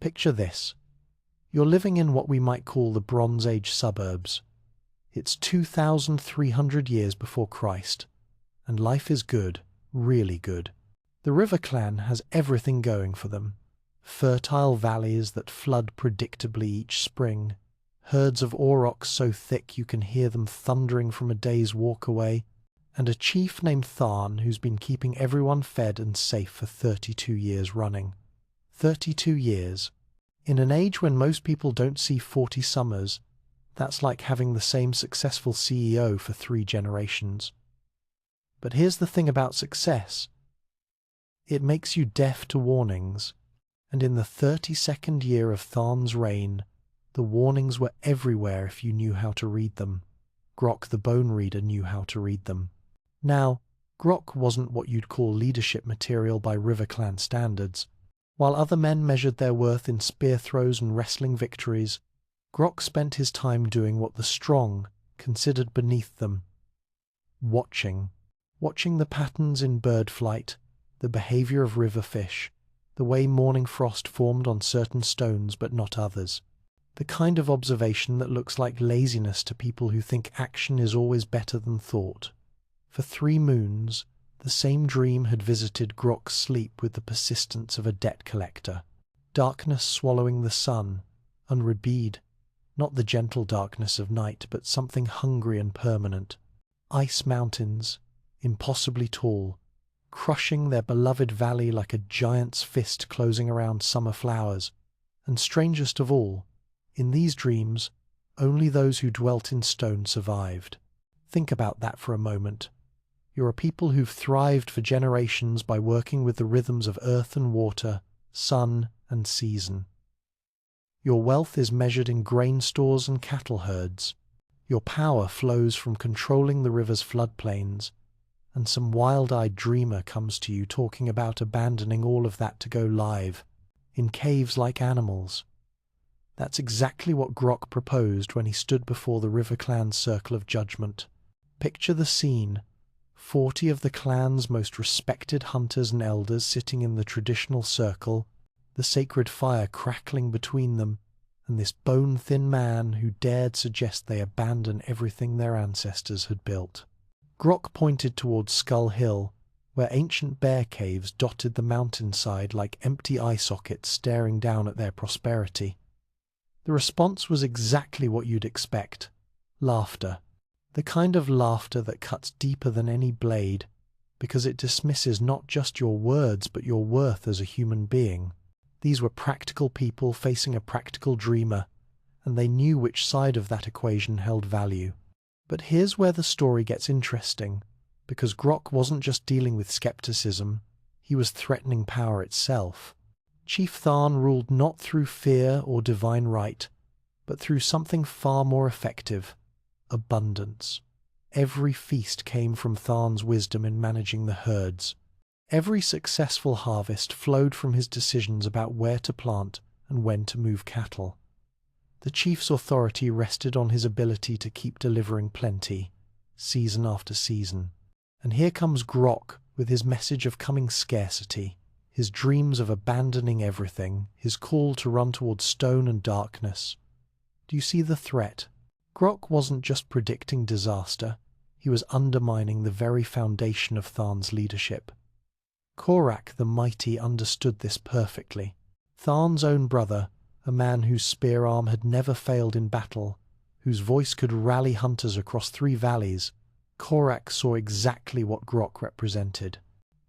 Picture this. You're living in what we might call the Bronze Age suburbs. It's 2,300 years before Christ, and life is good, really good. The River Clan has everything going for them. Fertile valleys that flood predictably each spring, herds of aurochs so thick you can hear them thundering from a day's walk away, and a chief named Tharn who's been keeping everyone fed and safe for 32 years running. 32 years. In an age when most people don't see 40 summers, that's like having the same successful CEO for 3 generations. But here's the thing about success. It makes you deaf to warnings, and in the 32nd year of Tharn's reign, the warnings were everywhere if you knew how to read them. Grok the Bone Reader knew how to read them. Now, Grok wasn't what you'd call leadership material by River Clan standards. While other men measured their worth in spear throws and wrestling victories, Grok spent his time doing what the strong considered beneath them. Watching the patterns in bird flight, the behavior of river fish, the way morning frost formed on certain stones but not others. The kind of observation that looks like laziness to people who think action is always better than thought. For 3 moons, the same dream had visited Grok's sleep with the persistence of a debt collector. Darkness swallowing the sun, unrebid, not the gentle darkness of night, but something hungry and permanent. Ice mountains, impossibly tall, crushing their beloved valley like a giant's fist closing around summer flowers. And strangest of all, in these dreams, only those who dwelt in stone survived. Think about that for a moment. You're a people who've thrived for generations by working with the rhythms of earth and water, sun and season. Your wealth is measured in grain stores and cattle herds. Your power flows from controlling the river's floodplains, and some wild-eyed dreamer comes to you talking about abandoning all of that to go live, in caves like animals. That's exactly what Grok proposed when he stood before the River Clan's circle of judgment. Picture the scene. 40 of the clan's most respected hunters and elders sitting in the traditional circle, the sacred fire crackling between them, and this bone-thin man who dared suggest they abandon everything their ancestors had built. Grok pointed towards Skull Hill, where ancient bear caves dotted the mountainside like empty eye sockets staring down at their prosperity. The response was exactly what you'd expect. Laughter. The kind of laughter that cuts deeper than any blade, because it dismisses not just your words but your worth as a human being. These were practical people facing a practical dreamer, and they knew which side of that equation held value. But here's where the story gets interesting, because Grok wasn't just dealing with skepticism, he was threatening power itself. Chief Tharn ruled not through fear or divine right, but through something far more effective: abundance. Every feast came from Tharn's wisdom in managing the herds. Every successful harvest flowed from his decisions about where to plant and when to move cattle. The chief's authority rested on his ability to keep delivering plenty, season after season. And here comes Grok with his message of coming scarcity, his dreams of abandoning everything, his call to run towards stone and darkness. Do you see the threat? Grok wasn't just predicting disaster, he was undermining the very foundation of Tharn's leadership. Korak the Mighty understood this perfectly. Tharn's own brother, a man whose spear arm had never failed in battle, whose voice could rally hunters across 3 valleys, Korak saw exactly what Grok represented.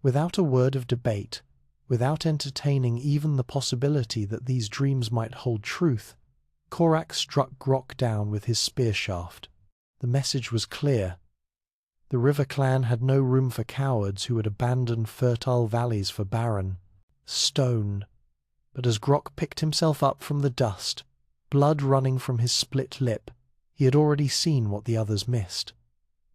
Without a word of debate, without entertaining even the possibility that these dreams might hold truth, Korak struck Grok down with his spear shaft. The message was clear. The River Clan had no room for cowards who would abandon fertile valleys for barren stone. But as Grok picked himself up from the dust, blood running from his split lip, he had already seen what the others missed.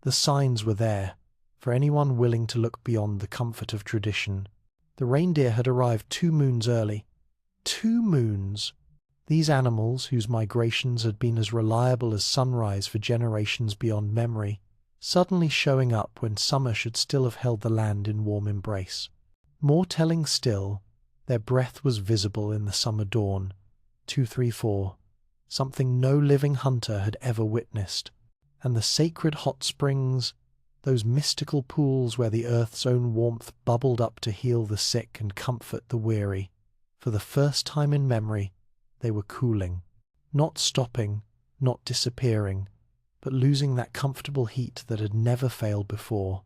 The signs were there, for anyone willing to look beyond the comfort of tradition. The reindeer had arrived 2 moons early. 2 moons! These animals, whose migrations had been as reliable as sunrise for generations beyond memory, suddenly showing up when summer should still have held the land in warm embrace. More telling still, Their breath was visible in the summer dawn. 234. Something no living hunter had ever witnessed. And the sacred hot springs, those mystical pools where the earth's own warmth bubbled up to heal the sick and comfort the weary. For the first time in memory, they were cooling. Not stopping, not disappearing, but losing that comfortable heat that had never failed before.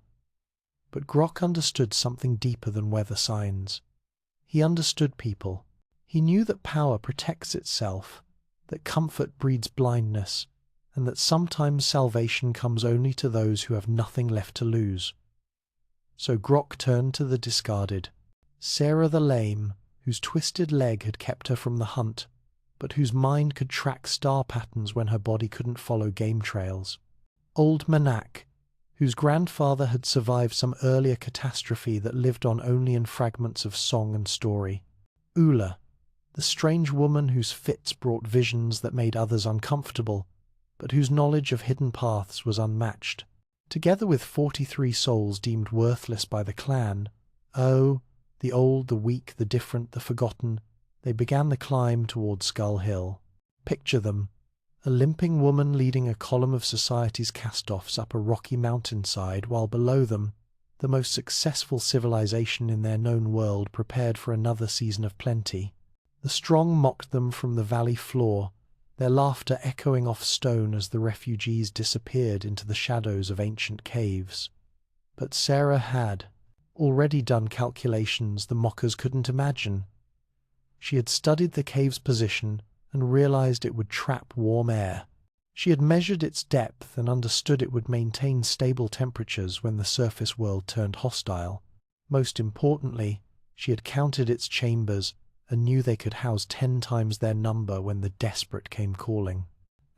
But Grok understood something deeper than weather signs. He understood people. He knew that power protects itself, that comfort breeds blindness, and that sometimes salvation comes only to those who have nothing left to lose. So Grok turned to the discarded. Sarah the lame, whose twisted leg had kept her from the hunt, but whose mind could track star patterns when her body couldn't follow game trails. Old Manak, whose grandfather had survived some earlier catastrophe that lived on only in fragments of song and story. Ula, the strange woman whose fits brought visions that made others uncomfortable, but whose knowledge of hidden paths was unmatched. Together with 43 souls deemed worthless by the clan, the old, the weak, the different, the forgotten, they began the climb toward Skull Hill. Picture them, a limping woman leading a column of society's cast-offs up a rocky mountainside, while below them, the most successful civilization in their known world prepared for another season of plenty. The strong mocked them from the valley floor, their laughter echoing off stone as the refugees disappeared into the shadows of ancient caves. But Sarah had already done calculations the mockers couldn't imagine. She had studied the cave's position and realized it would trap warm air. She had measured its depth and understood it would maintain stable temperatures when the surface world turned hostile. Most importantly, she had counted its chambers and knew they could house 10 times their number when the desperate came calling.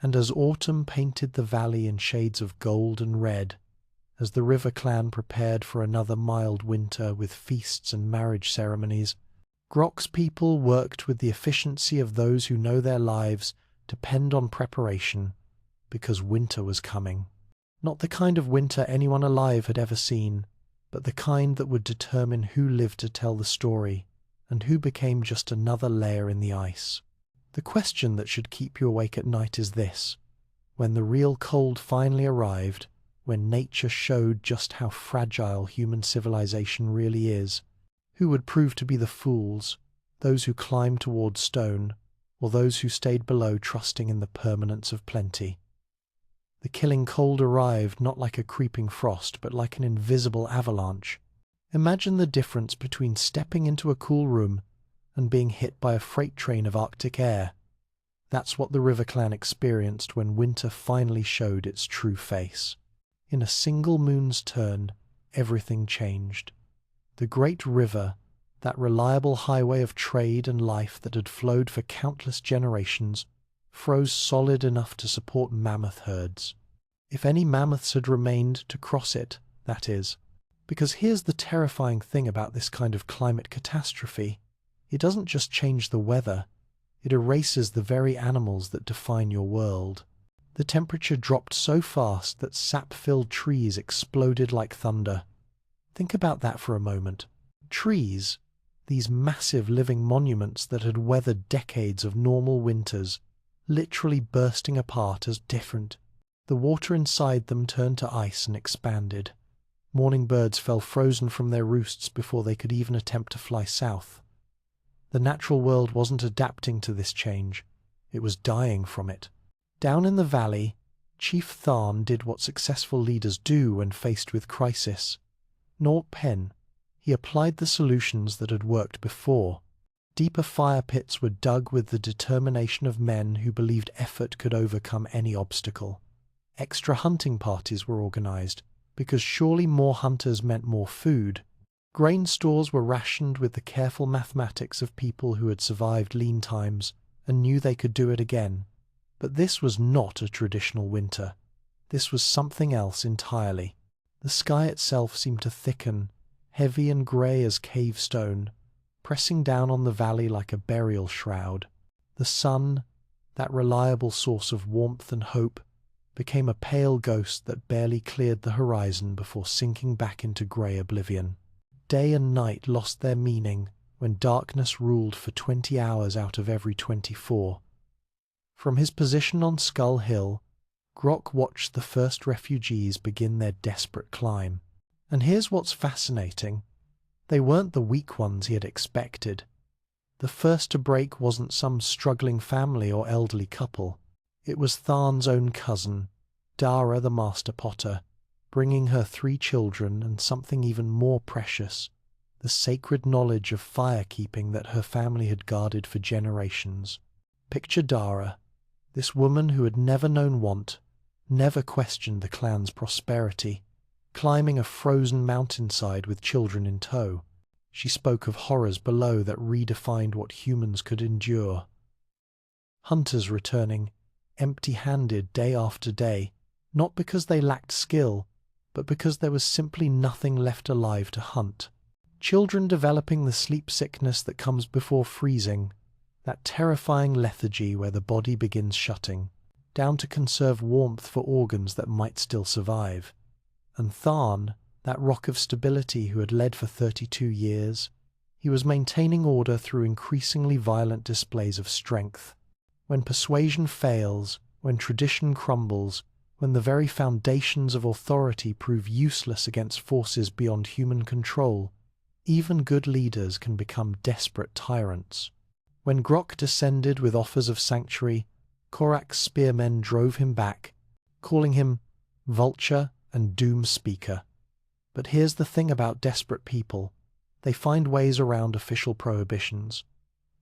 And as autumn painted the valley in shades of gold and red, as the river clan prepared for another mild winter with feasts and marriage ceremonies, Grok's people worked with the efficiency of those who know their lives depend on preparation, because winter was coming. Not the kind of winter anyone alive had ever seen, but the kind that would determine who lived to tell the story, and who became just another layer in the ice. The question that should keep you awake at night is this: when the real cold finally arrived, when nature showed just how fragile human civilization really is, who would prove to be the fools, those who climbed toward stone, or those who stayed below trusting in the permanence of plenty? The killing cold arrived not like a creeping frost, but like an invisible avalanche. Imagine the difference between stepping into a cool room and being hit by a freight train of Arctic air. That's what the River Clan experienced when winter finally showed its true face. In a single moon's turn, everything changed. The great river, that reliable highway of trade and life that had flowed for countless generations, froze solid enough to support mammoth herds. If any mammoths had remained to cross it, that is. Because here's the terrifying thing about this kind of climate catastrophe. It doesn't just change the weather, it erases the very animals that define your world. The temperature dropped so fast that sap-filled trees exploded like thunder. Think about that for a moment. Trees, these massive living monuments that had weathered decades of normal winters, literally bursting apart as different. The water inside them turned to ice and expanded. Morning birds fell frozen from their roosts before they could even attempt to fly south. The natural world wasn't adapting to this change. It was dying from it. Down in the valley, Chief Tharn did what successful leaders do when faced with crisis. Nor pen. He applied the solutions that had worked before. Deeper fire pits were dug with the determination of men who believed effort could overcome any obstacle. Extra hunting parties were organized, because surely more hunters meant more food. Grain stores were rationed with the careful mathematics of people who had survived lean times and knew they could do it again. But this was not a traditional winter. This was something else entirely. The sky itself seemed to thicken, heavy and grey as cave stone, pressing down on the valley like a burial shroud. The sun, that reliable source of warmth and hope, became a pale ghost that barely cleared the horizon before sinking back into grey oblivion. Day and night lost their meaning, when darkness ruled for 20 hours out of every 24. From his position on Skull Hill, Grok watched the first refugees begin their desperate climb. And here's what's fascinating. They weren't the weak ones he had expected. The first to break wasn't some struggling family or elderly couple. It was Tharn's own cousin, Dara the Master Potter, bringing her 3 children and something even more precious, the sacred knowledge of firekeeping that her family had guarded for generations. Picture Dara, this woman who had never known want, never questioned the clan's prosperity, climbing a frozen mountainside with children in tow. She spoke of horrors below that redefined what humans could endure. Hunters returning, empty-handed day after day, not because they lacked skill, but because there was simply nothing left alive to hunt. Children developing the sleep sickness that comes before freezing, that terrifying lethargy where the body begins shutting, down to conserve warmth for organs that might still survive. And Tharn, that rock of stability who had led for 32 years, he was maintaining order through increasingly violent displays of strength. When persuasion fails, when tradition crumbles, when the very foundations of authority prove useless against forces beyond human control, even good leaders can become desperate tyrants. When Grok descended with offers of sanctuary, Korak's spearmen drove him back, calling him vulture and doom speaker. But here's the thing about desperate people. They find ways around official prohibitions.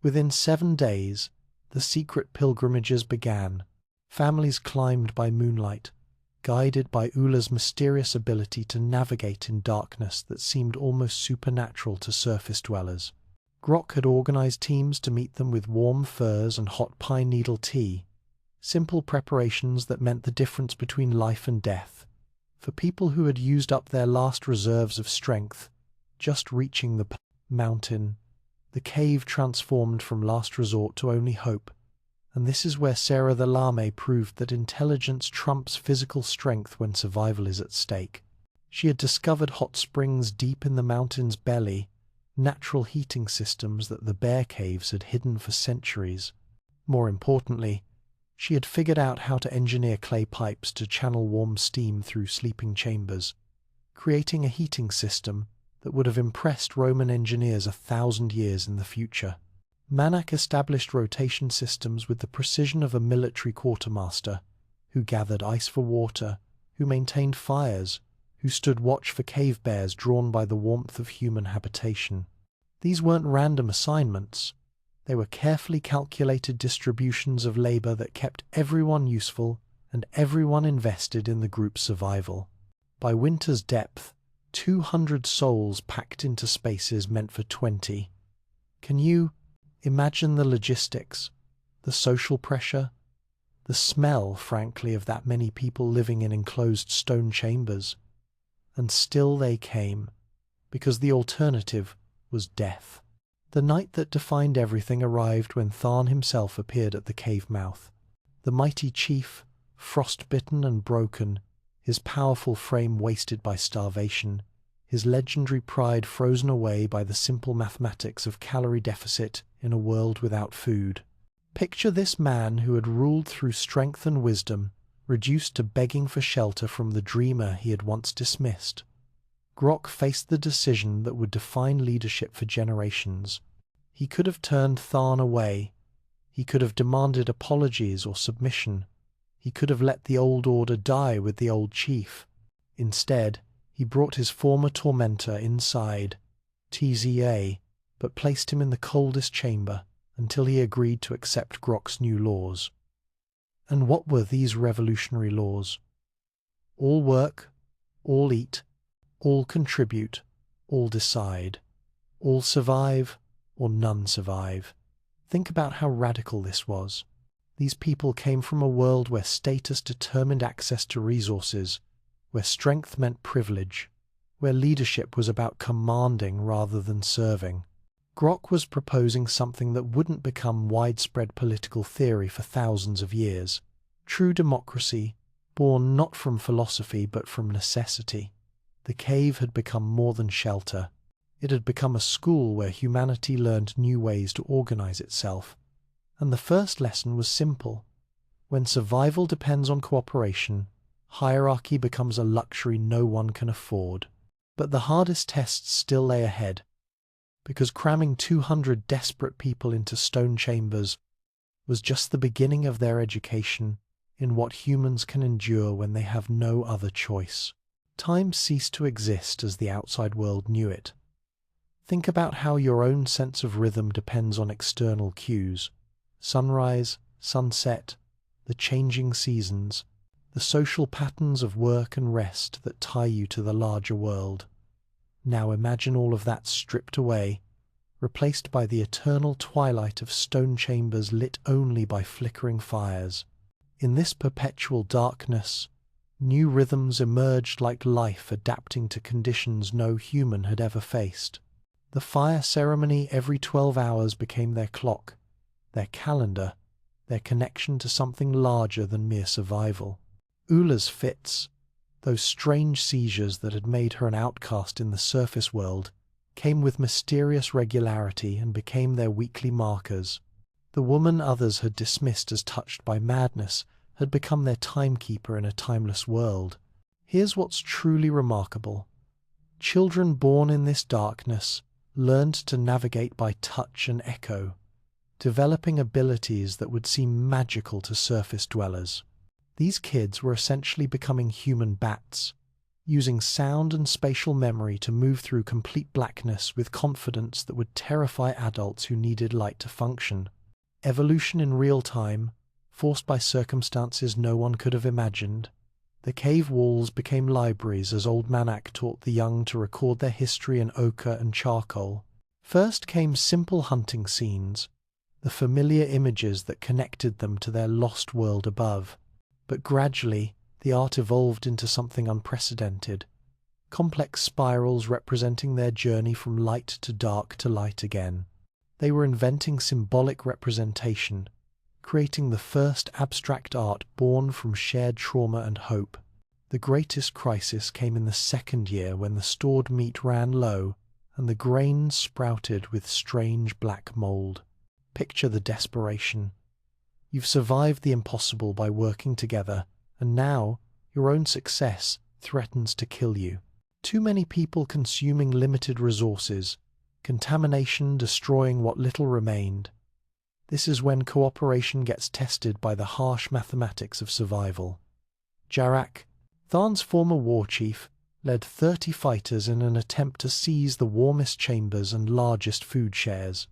Within 7 days, the secret pilgrimages began. Families climbed by moonlight, guided by Ula's mysterious ability to navigate in darkness that seemed almost supernatural to surface dwellers. Grok had organized teams to meet them with warm furs and hot pine needle tea, simple preparations that meant the difference between life and death. For people who had used up their last reserves of strength, just reaching the mountain, the cave transformed from last resort to only hope. And this is where Sarah the Lame proved that intelligence trumps physical strength when survival is at stake. She had discovered hot springs deep in the mountain's belly, natural heating systems that the bear caves had hidden for centuries. More importantly, she had figured out how to engineer clay pipes to channel warm steam through sleeping chambers, creating a heating system that would have impressed Roman engineers 1,000 years in the future. Manak established rotation systems with the precision of a military quartermaster, who gathered ice for water, who maintained fires, who stood watch for cave bears drawn by the warmth of human habitation. These weren't random assignments. They were carefully calculated distributions of labor that kept everyone useful and everyone invested in the group's survival. By winter's depth, 200 souls packed into spaces meant for 20. Can you imagine the logistics, the social pressure, the smell, frankly, of that many people living in enclosed stone chambers? And still they came, because the alternative was death. The night that defined everything arrived when Tharn himself appeared at the cave mouth. The mighty chief, frostbitten and broken, his powerful frame wasted by starvation, his legendary pride frozen away by the simple mathematics of calorie deficit in a world without food. Picture this man who had ruled through strength and wisdom, reduced to begging for shelter from the dreamer he had once dismissed. Grok faced the decision that would define leadership for generations. He could have turned Tharn away. He could have demanded apologies or submission. He could have let the old order die with the old chief. Instead, he brought his former tormentor inside, TZA, but placed him in the coldest chamber until he agreed to accept Grok's new laws. And what were these revolutionary laws? All work, all eat, all contribute, all decide, all survive, or none survive. Think about how radical this was. These people came from a world where status determined access to resources, where strength meant privilege, where leadership was about commanding rather than serving. Grok was proposing something that wouldn't become widespread political theory for thousands of years. True democracy, born not from philosophy but from necessity. The cave had become more than shelter. It had become a school where humanity learned new ways to organize itself. And the first lesson was simple. When survival depends on cooperation, hierarchy becomes a luxury no one can afford. But the hardest tests still lay ahead, because cramming 200 desperate people into stone chambers was just the beginning of their education in what humans can endure when they have no other choice. Time ceased to exist as the outside world knew it. Think about how your own sense of rhythm depends on external cues. Sunrise, sunset, the changing seasons, the social patterns of work and rest that tie you to the larger world. Now imagine all of that stripped away, replaced by the eternal twilight of stone chambers lit only by flickering fires. In this perpetual darkness, new rhythms emerged like life adapting to conditions no human had ever faced. The fire ceremony every 12 hours became their clock, their calendar, their connection to something larger than mere survival. Ula's fits, those strange seizures that had made her an outcast in the surface world, came with mysterious regularity and became their weekly markers. The woman others had dismissed as touched by madness had become their timekeeper in a timeless world. Here's what's truly remarkable. Children born in this darkness learned to navigate by touch and echo, developing abilities that would seem magical to surface dwellers. These kids were essentially becoming human bats, using sound and spatial memory to move through complete blackness with confidence that would terrify adults who needed light to function. Evolution in real time, forced by circumstances no one could have imagined. The cave walls became libraries as Old Manak taught the young to record their history in ochre and charcoal. First came simple hunting scenes, the familiar images that connected them to their lost world above. But gradually, the art evolved into something unprecedented. Complex spirals representing their journey from light to dark to light again. They were inventing symbolic representation, creating the first abstract art born from shared trauma and hope. The greatest crisis came in the second year when the stored meat ran low and the grains sprouted with strange black mold. Picture the desperation. You've survived the impossible by working together, and now your own success threatens to kill you. Too many people consuming limited resources, contamination destroying what little remained. This is when cooperation gets tested by the harsh mathematics of survival. Jarak, Tharn's former war chief, led 30 fighters in an attempt to seize the warmest chambers and largest food shares.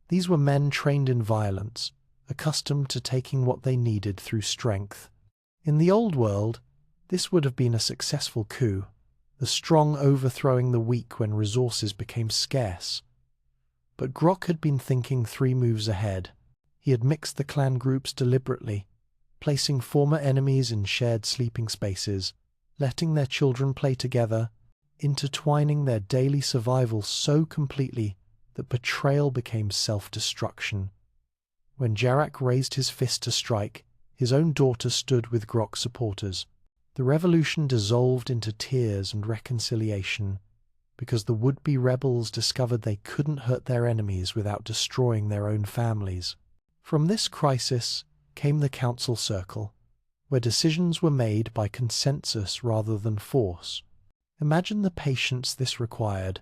These were men trained in violence, accustomed to taking what they needed through strength. In the old world, this would have been a successful coup, the strong overthrowing the weak when resources became scarce. But Grok had been thinking 3 moves ahead. He had mixed the clan groups deliberately, placing former enemies in shared sleeping spaces, letting their children play together, intertwining their daily survival so completely that betrayal became self-destruction. When Jarak raised his fist to strike, his own daughter stood with Grok's supporters. The revolution dissolved into tears and reconciliation, because the would-be rebels discovered they couldn't hurt their enemies without destroying their own families. From this crisis came the Council Circle, where decisions were made by consensus rather than force. Imagine the patience this required.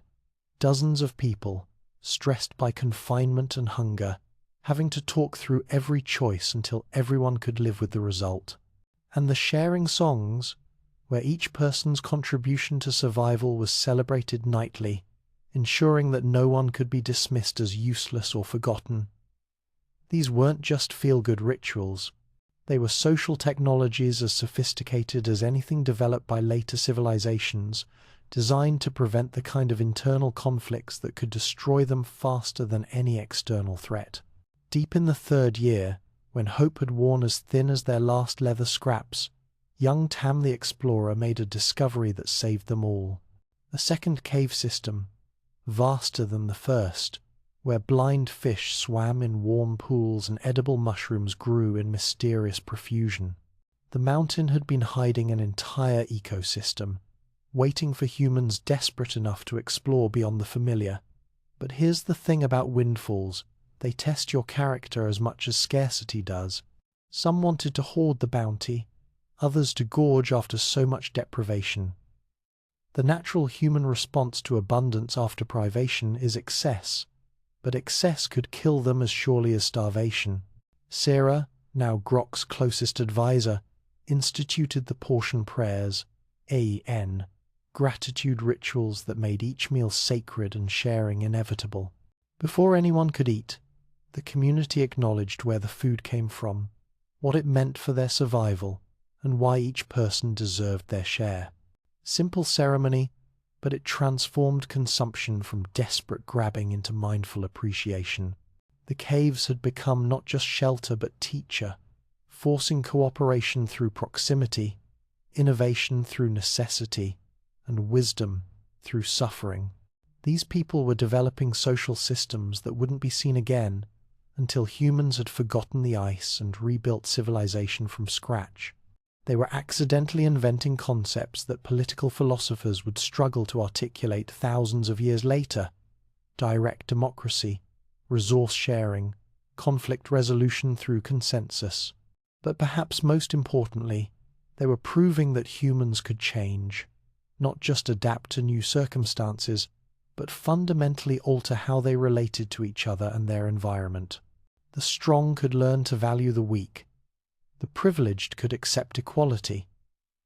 Dozens of people, stressed by confinement and hunger, having to talk through every choice until everyone could live with the result. And the sharing songs, where each person's contribution to survival was celebrated nightly, ensuring that no one could be dismissed as useless or forgotten. These weren't just feel-good rituals. They were social technologies as sophisticated as anything developed by later civilizations, designed to prevent the kind of internal conflicts that could destroy them faster than any external threat. Deep in the 3rd year, when hope had worn as thin as their last leather scraps, young Tam the Explorer made a discovery that saved them all. A second cave system, vaster than the first, where blind fish swam in warm pools and edible mushrooms grew in mysterious profusion. The mountain had been hiding an entire ecosystem, waiting for humans desperate enough to explore beyond the familiar. But here's the thing about windfalls: they test your character as much as scarcity does. Some wanted to hoard the bounty, others to gorge after so much deprivation. The natural human response to abundance after privation is excess, but excess could kill them as surely as starvation. Sarah, now Grok's closest advisor, instituted the portion prayers, A.N., gratitude rituals that made each meal sacred and sharing inevitable. Before anyone could eat, the community acknowledged where the food came from, what it meant for their survival, and why each person deserved their share. Simple ceremony, but it transformed consumption from desperate grabbing into mindful appreciation. The caves had become not just shelter but teacher, forcing cooperation through proximity, innovation through necessity, and wisdom through suffering. These people were developing social systems that wouldn't be seen again until humans had forgotten the ice and rebuilt civilization from scratch. They were accidentally inventing concepts that political philosophers would struggle to articulate thousands of years later: direct democracy, resource sharing, conflict resolution through consensus. But perhaps most importantly, they were proving that humans could change, not just adapt to new circumstances, but fundamentally alter how they related to each other and their environment. The strong could learn to value the weak. The privileged could accept equality.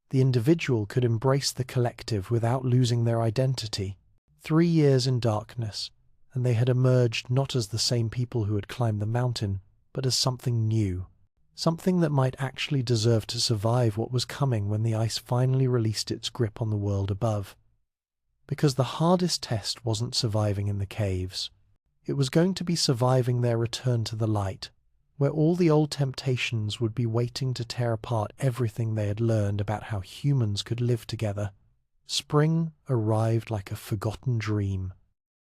The individual could embrace the collective without losing their identity. 3 years in darkness, and they had emerged not as the same people who had climbed the mountain, but as something new. Something that might actually deserve to survive what was coming when the ice finally released its grip on the world above. Because the hardest test wasn't surviving in the caves. It was going to be surviving their return to the light, where all the old temptations would be waiting to tear apart everything they had learned about how humans could live together. Spring arrived like a forgotten dream.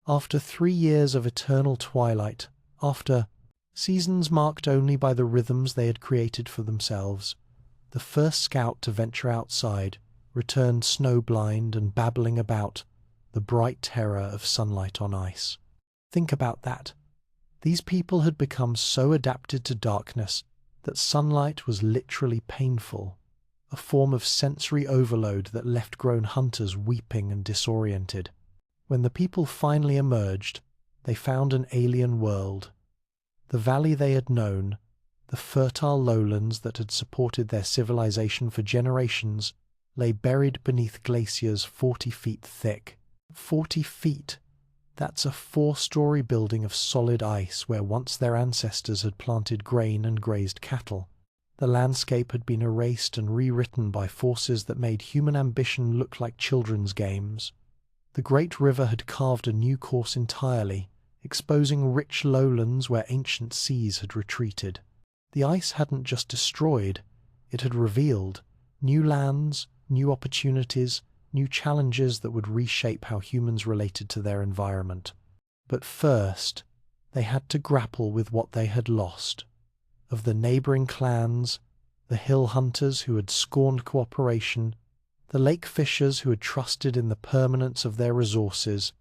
After 3 years of eternal twilight, after seasons marked only by the rhythms they had created for themselves, the first scout to venture outside returned snow-blind and babbling about the bright terror of sunlight on ice. Think about that. These people had become so adapted to darkness that sunlight was literally painful, a form of sensory overload that left grown hunters weeping and disoriented. When the people finally emerged, they found an alien world. The valley they had known, the fertile lowlands that had supported their civilization for generations, lay buried beneath glaciers 40 feet thick. 40 feet! That's a 4-story building of solid ice where once their ancestors had planted grain and grazed cattle. The landscape had been erased and rewritten by forces that made human ambition look like children's games. The great river had carved a new course entirely, exposing rich lowlands where ancient seas had retreated. The ice hadn't just destroyed, it had revealed new lands, new opportunities, new challenges that would reshape how humans related to their environment. But first, they had to grapple with what they had lost. Of the neighboring clans, the hill hunters who had scorned cooperation, the lake fishers who had trusted in the permanence of their resources,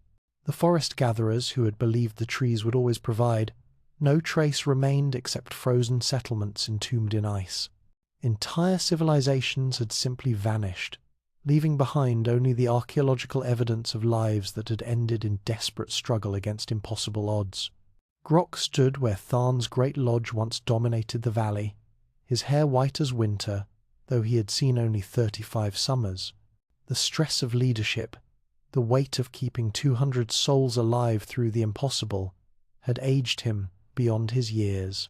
the forest gatherers who had believed the trees would always provide, no trace remained except frozen settlements entombed in ice. Entire civilizations had simply vanished, leaving behind only the archaeological evidence of lives that had ended in desperate struggle against impossible odds. Grok stood where Tharn's great lodge once dominated the valley, his hair white as winter, though he had seen only 35 summers. The stress of leadership, the weight of keeping 200 souls alive through the impossible, had aged him beyond his years.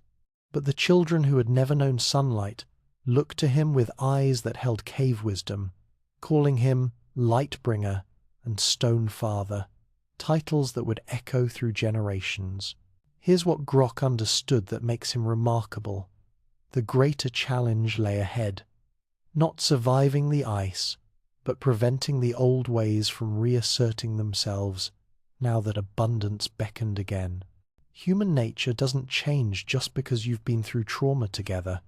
But the children who had never known sunlight looked to him with eyes that held cave wisdom, calling him Lightbringer and Stone Father, titles that would echo through generations. Here's what Grok understood that makes him remarkable. The greater challenge lay ahead, not surviving the ice, but preventing the old ways from reasserting themselves now that abundance beckoned again. Human nature doesn't change just because you've been through trauma together.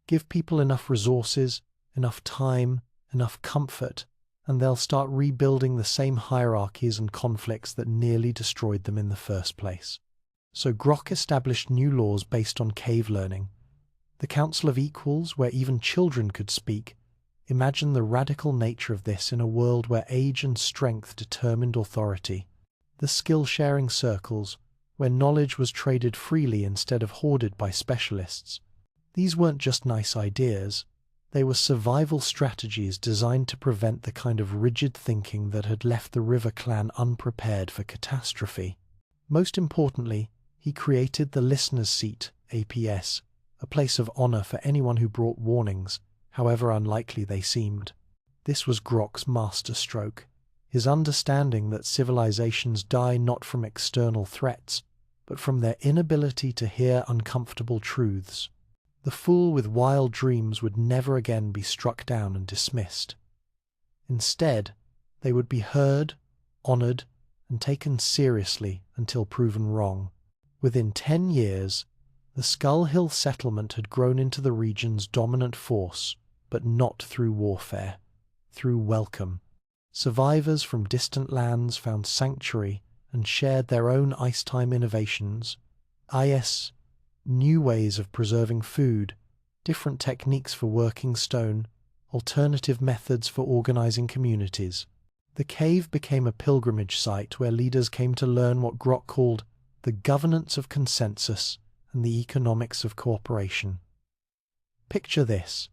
Give people enough resources, enough time, enough comfort, and they'll start rebuilding the same hierarchies and conflicts that nearly destroyed them in the first place. So Grok established new laws based on cave learning. The Council of Equals, where even children could speak. Imagine the radical nature of this in a world where age and strength determined authority. The skill-sharing circles, where knowledge was traded freely instead of hoarded by specialists. These weren't just nice ideas. They were survival strategies designed to prevent the kind of rigid thinking that had left the River Clan unprepared for catastrophe. Most importantly, he created the Listener's Seat, APS, a place of honor for anyone who brought warnings, however unlikely they seemed. This was Grok's masterstroke, his understanding that civilizations die not from external threats, but from their inability to hear uncomfortable truths. The fool with wild dreams would never again be struck down and dismissed. Instead, they would be heard, honored, and taken seriously until proven wrong. Within 10 years, the Skull Hill settlement had grown into the region's dominant force, but not through warfare, through welcome. Survivors from distant lands found sanctuary and shared their own icetime innovations, new ways of preserving food, different techniques for working stone, alternative methods for organizing communities. The cave became a pilgrimage site where leaders came to learn what Grok called the governance of consensus and the economics of cooperation. Picture this: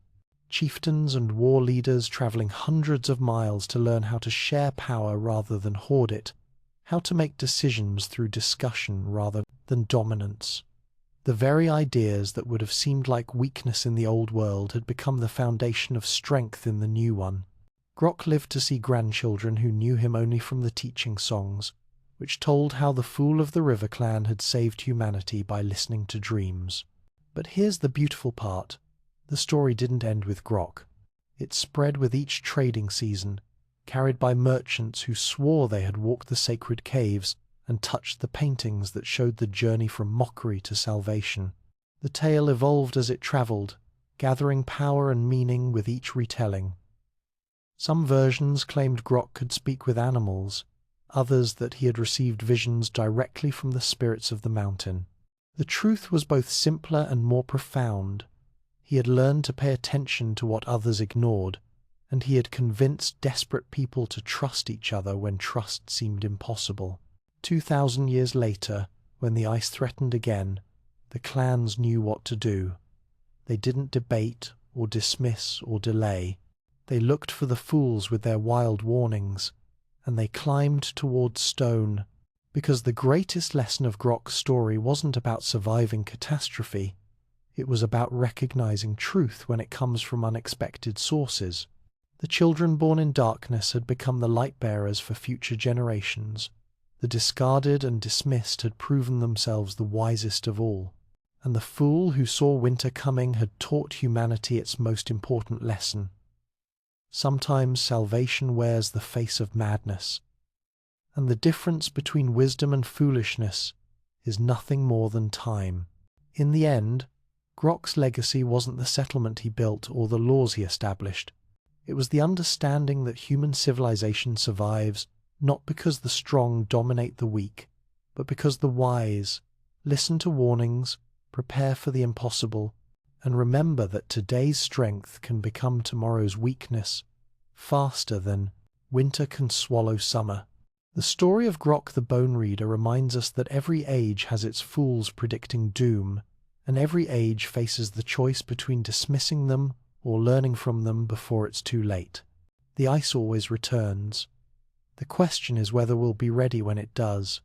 chieftains and war leaders traveling hundreds of miles to learn how to share power rather than hoard it, how to make decisions through discussion rather than dominance. The very ideas that would have seemed like weakness in the old world had become the foundation of strength in the new one. Grok lived to see grandchildren who knew him only from the teaching songs, which told how the Fool of the River Clan had saved humanity by listening to dreams. But here's the beautiful part. The story didn't end with Grok. It spread with each trading season, carried by merchants who swore they had walked the sacred caves and touched the paintings that showed the journey from mockery to salvation. The tale evolved as it traveled, gathering power and meaning with each retelling. Some versions claimed Grok could speak with animals, others that he had received visions directly from the spirits of the mountain. The truth was both simpler and more profound. He had learned to pay attention to what others ignored, and he had convinced desperate people to trust each other when trust seemed impossible. 2,000 years later, when the ice threatened again, the clans knew what to do. They didn't debate or dismiss or delay. They looked for the fools with their wild warnings, and they climbed towards stone, because the greatest lesson of Grok's story wasn't about surviving catastrophe. It was about recognizing truth when it comes from unexpected sources. The children born in darkness had become the light-bearers for future generations. The discarded and dismissed had proven themselves the wisest of all. And the fool who saw winter coming had taught humanity its most important lesson. Sometimes salvation wears the face of madness, and the difference between wisdom and foolishness is nothing more than time. In the end, Grok's legacy wasn't the settlement he built or the laws he established. It was the understanding that human civilization survives not because the strong dominate the weak, but because the wise listen to warnings, prepare for the impossible, and remember that today's strength can become tomorrow's weakness faster than winter can swallow summer. The story of Grok the Bone Reader reminds us that every age has its fools predicting doom, and every age faces the choice between dismissing them or learning from them before it's too late. The ice always returns. The question is whether we'll be ready when it does.